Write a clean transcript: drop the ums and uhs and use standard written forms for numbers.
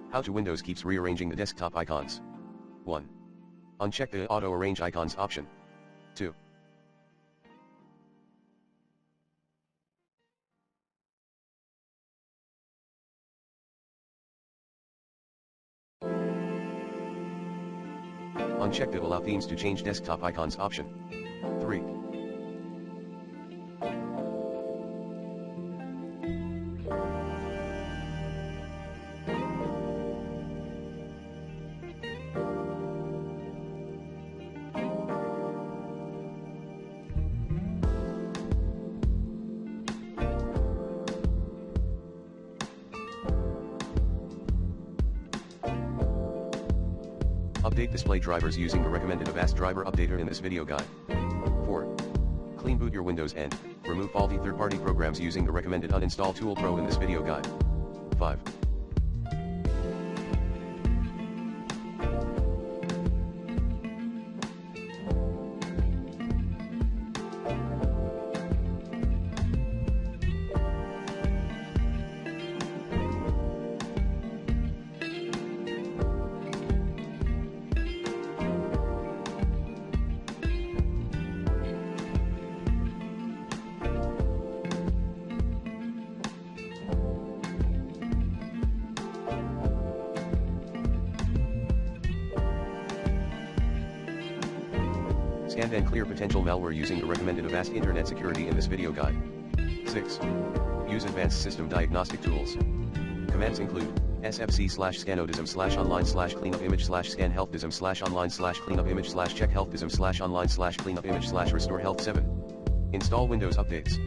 How to Windows keeps rearranging the desktop icons. 1. Uncheck the Auto Arrange Icons option. 2. Uncheck the Allow Themes to Change Desktop Icons option. 3. Update display drivers using the recommended Avast driver updater in this video guide. 4. Clean boot your Windows and remove faulty third-party programs using the recommended Uninstall Tool Pro in this video guide. 5. Scan and clear potential malware using the recommended Avast Internet Security in this video guide. 6. Use advanced system diagnostic tools. Commands include sfc/scanodism/online/cleanupimage/scan healthdism/online/cleanupimage/check healthdism/online/cleanupimage/restore health. 7. Install Windows updates.